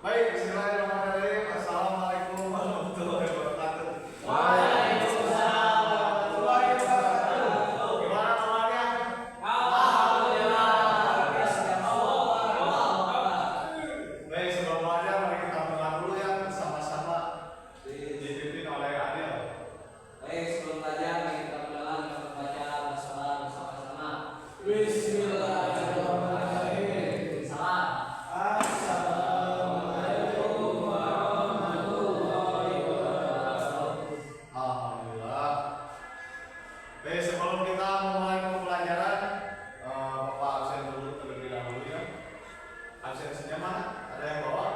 Baik, bismillahirrahmanirrahim. Assalamualaikum warahmatullahi wabarakatuh. Waalaikumsalam warahmatullahi wabarakatuh. Gimana kabarnya? Alhamdulillah. Baik, sebelum belajar mari kita mendengar dulu ya bersama-sama dipimpin oleh Adil. Baik, sebelum belajar mari kita mendengar dan membaca bersama-sama. Bismillahirrahmanirrahim. Salam. Assalamualaikum warahmatullahi wabarakatuh. Alhamdulillah. Baik, sebelum kita memulai pembelajaran, Bapak absen dulu terlebih dahulu ya. Absensinya mana? Ada yang bawa?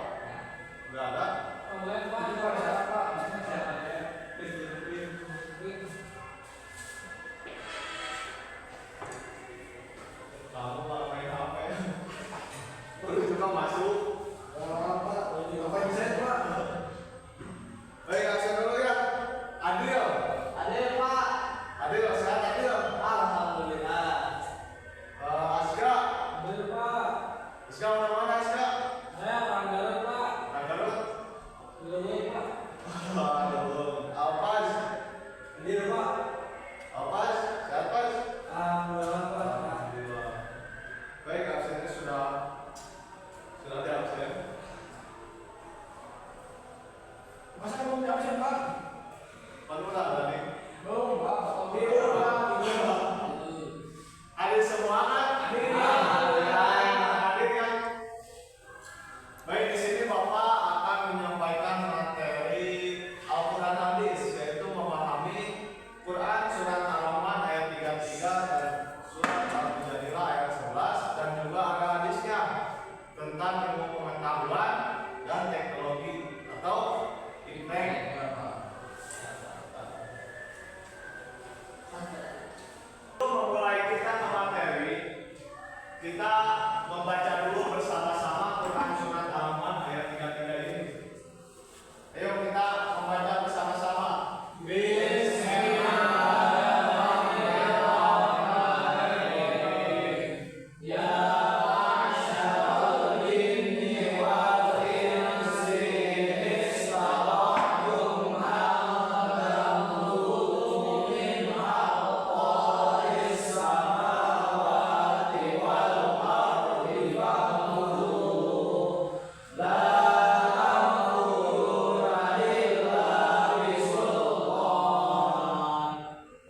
Enggak ada. Kamu malah main HP. Baru juga masuk. Apa yang saya Pak? Baik, absen dulu ya. Adil. Adil, Pak. Adil, sehat Adil. Alhamdulillah. Asga. Adil, Pak. Asga orang mana Asga? Saya orang Garut, Pak. Garut. Wilayah, Pak. Aduh. Alpas. Adil, Pak. Alpas. Sehat Pas? Alhamdulillah, Pak. Alhamdulillah. Baik, absennya sudah di absen. Masa belum absen, Pak? Mana udah ada nih? Belum, Pak. Tidur, Pak. Ada semua kan? Hadir kan? Baik, di sini Bapak akan menyampaikan materi Al-Quran hadis, yaitu memahami Quran surat Al-Rahman ayat 33 dan surat Al-Mujadilah ayat 11, dan juga ada hadisnya tentang ilmu pengetahuan dan teknologi atau IPTEK. Sebelum memulai kita ke materi, kita membaca dulu bersama-sama Quran surat Al-Rahman ayat 33 ini. Ayo kita membaca bersama-sama.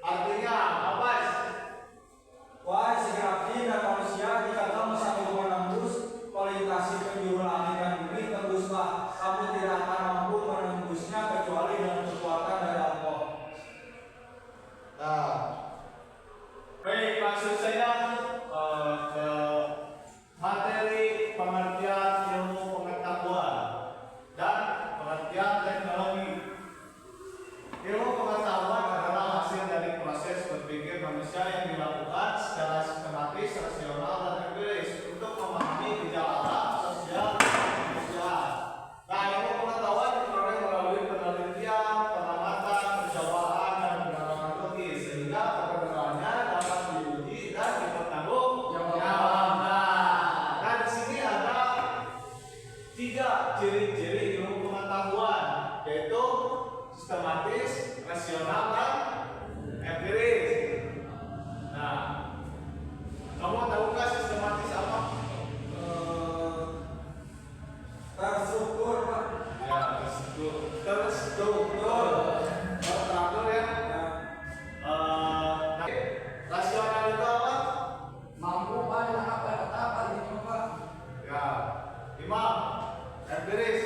Artinya apa? Wahai segala dan manusia, jika kamu sanggup menembus melintasi penjuru langit dan bumi, tembuslah. Kamu tidak akan mampu menembusnya kecuali dengan kekuatan dari Allah. Nah, baik, maksud saya ke materi pengertian ilmu pengetahuan dan pengertian teknologi. Ilmu pengetahuan adalah hasil dari proses berpikir manusia yang dilakukan secara sistematis, rasional, dan empiris untuk memahami gejala alam, sosial, dan kemanusiaan. Nah, ilmu pengetahuan diperoleh melalui penelitian, pengamatan, percobaan, dan pendalaman logis sehingga kebenarannya dapat diuji dan dipertanggungjawabkan. Nah, di sini ada 3 ciri-ciri ilmu pengetahuan, yaitu sistematis, rasional, dan empiris. Nah, kamu tahukah sistematis apa? Terstruktur, Pak. Ya, terstruktur. Teratur ya. Nah, rasional itu apa? Mampu banyak apa gitu, Pak. Ya, Imam. Empiris.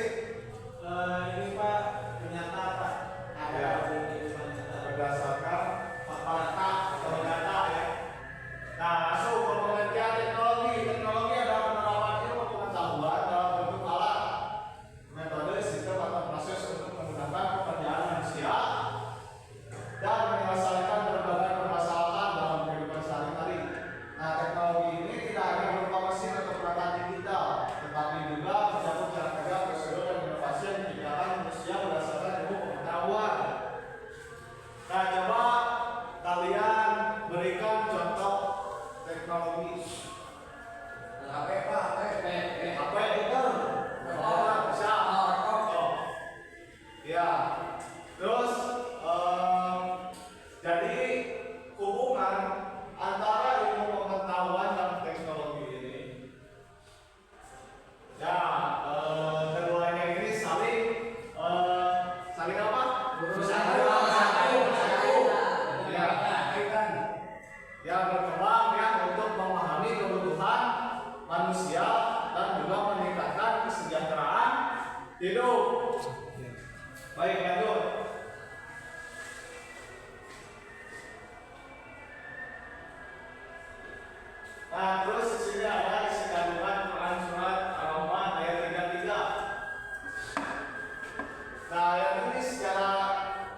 Ini Pak, ternyata Pak Ya. bukti ternyata. Berdasarkan fakta atau data ya. Nah, masuk ke pengertian teknologi. Teknologi adalah penerapan ilmu pengetahuan dalam bentuk alat, metode, sistem atau proses untuk menggunakan pekerjaan manusia dan menyelesaikan berbagai permasalahan dalam kehidupan sehari-hari. Nah, teknologi ini tidak hanya berupa mesin atau perangkat digital, tetapi juga mencakup cara kerja, prosedur, dan inovasi yang diciptakan manusia berdasarkan ilmu pengetahuan. Nah, coba kalian berikan contoh teknologi. HP, Pak. HP. Apa itu? Oh, bisa memahami kebutuhan manusia dan juga meningkatkan kesejahteraan hidup. Baik, lanjut. Nah, terus di sini ada isi kandungan Quran surat Ar-Rahman ayat 33. Nah, ayat ini secara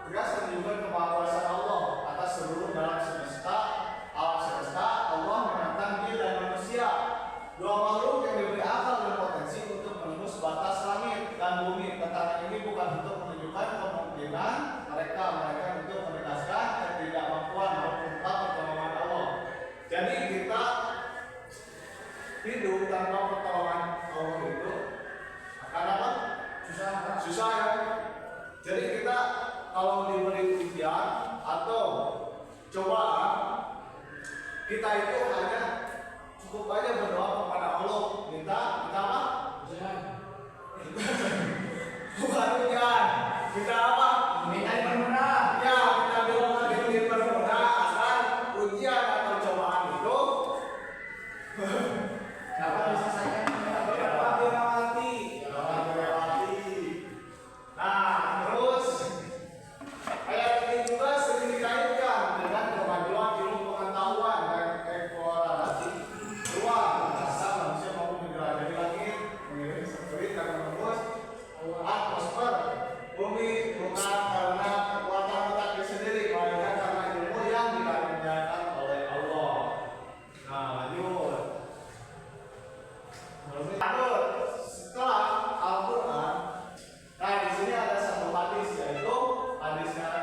tegas menunjukkan kemahakuasaan Allah atas seluruh dalam semesta, alam semesta. Allah menantang jin dan manusia, dua makhluk yang diberi akal dan potensi untuk menembus batas langit dan bumi. Keterangan ini bukan untuk menunjukkan kemungkinan mereka untuk menegaskan ketidakmampuan maupun tentang pertolongan Allah. Jadi kita hidup tanpa pertolongan Allah itu akan apa? Susah ya. Jadi kita kalau diberi ujian atau cobaan, kita itu hanya cukup aja berdoa kepada Allah, minta apa? Bukan ujian, minta apa? Minta dipermudah. Ya, minta dipermudah agar ujian atau cobaan itu dapat diselesaikan dapat dilewati. Nah, terus ayat ini juga sering dikaitkan dengan kemajuan ilmu pengetahuan dan eksplorasi luar angkasa manusia maupun negara dari langit mengirim satelit dan menembus atmosfer bumi bukan karena kekuatan otaknya sendiri, melainkan karena ilmu yang dikaruniakan oleh Allah. Nah, lanjut. Setelah Al-Quran, nah di sini ada satu hadis, yaitu hadisnya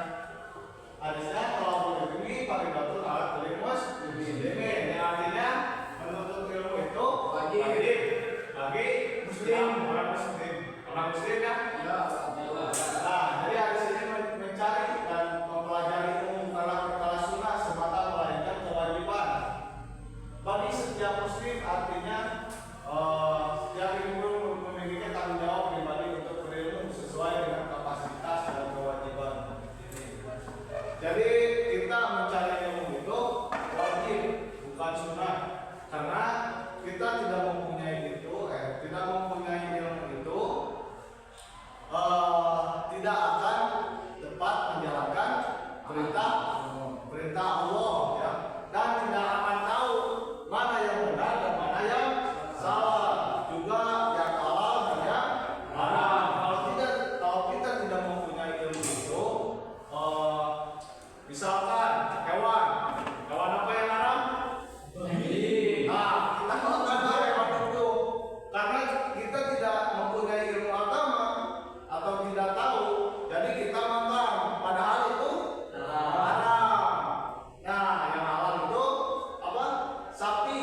kalau begini pakai batu alat belimus ini artinya menuntut ilmu itu wajib bagi muslim, orang muslim ya. Nah, jadi hadis ini mencari dan mempelajari ilmu kala sunnah semata, melainkan kewajiban bagi setiap muslim, artinya setiap ilmu memiliki tanggung jawab pribadi untuk berilmu sesuai dengan kapasitas dan kewajiban. Jadi kita mencari ilmu itu wajib, bukan sunnah, karena kita tidak mempunyai ilmu itu tidak akan dapat menjalankan perintah Allah ya, dan tidak akan tahu mana yang benar dan mana yang salah, juga yang halal dan yang haram. Kalau kita tidak mempunyai ilmu itu, misalkan hewan apa yang haram? Nah, kita makan hewan itu karena kita tidak mempunyai ilmu agama atau tidak tahu, jadi kita makan, padahal itu haram. Nah, yang halal itu apa? Sapi.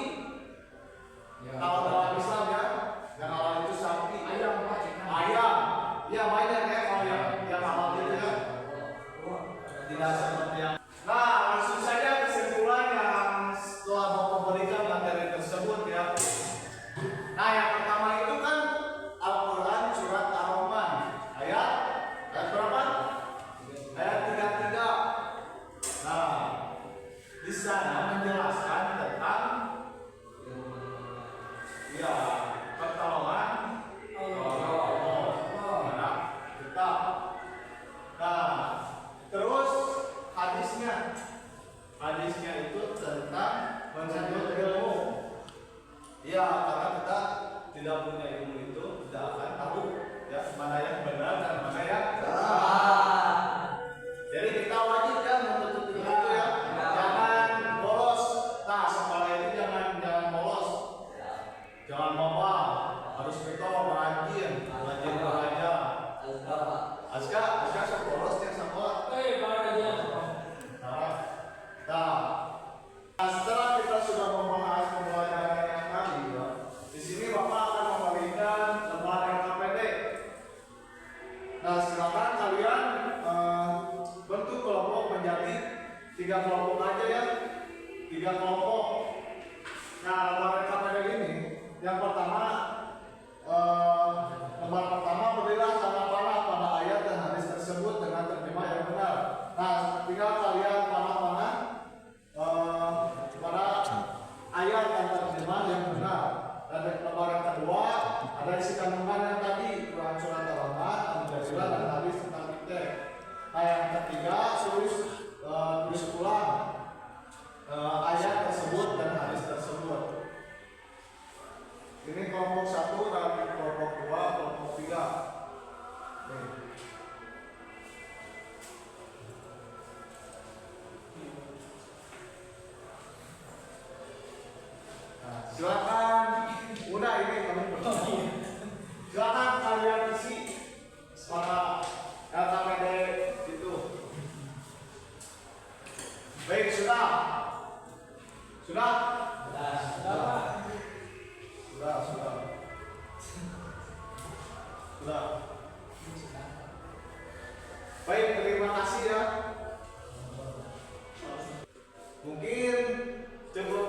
Kalau dalam Islam ya, yang halal itu sapi. Ayam. Ya banyak ya kalau yang halal itu ya. Tidak seperti yang. Nah, langsung saja kesimpulan yang setelah Bapak berikan materi tersebut ya. Nah, yang pertama itu kan Al-Quran surat Ar-Rahman ayat berapa? Ayat 33. Nah, di sana menjelaskan tentang ya pertolongan Allah kita. Nah, terus hadisnya itu tentang menuntut ilmu. Ya, karena kita tidak punya ilmu itu tidak akan tahu ya mana yang benar dan mana yang salah. Jadi kita wajib ya menuntut ilmu itu ya. Jangan bolos. Nah, sekolah itu jangan bolos. Jangan mobal, harus betul rajin belajar. Aska sekolah setiap sekolah. Nah, setelah kita sudah membahas pembelajaran yang tadi, ya, di sini Bapak akan memberikan lembar LKPD. Nah, silakan kalian bentuk kelompok menjadi 3 kelompok aja ya, 3 kelompok. Nah, lembar LKPD ini, yang pertama, lembar pertama berilah tanda panah pada ayat dan hadis tersebut dengan terjemah yang benar. Nah, tinggal kalian panah pada ayat terjemahan yang benar. Dan lembaran kedua ada isi kandungan yang tadi Quran surat Al-Rahman, Al-Jazira dan hadis tentang kita. Nah yang ketiga tulis ulang ayat tersebut dan hadis tersebut. Ini kelompok 1 dan kelompok 2, kelompok 3. Nah, silakan. Udah ini kami berbagi. Silakan kalian isi para LKPD itu. Baik, sudah. Sudah? Sudah. Baik, terima kasih ya. Mungkin sebelum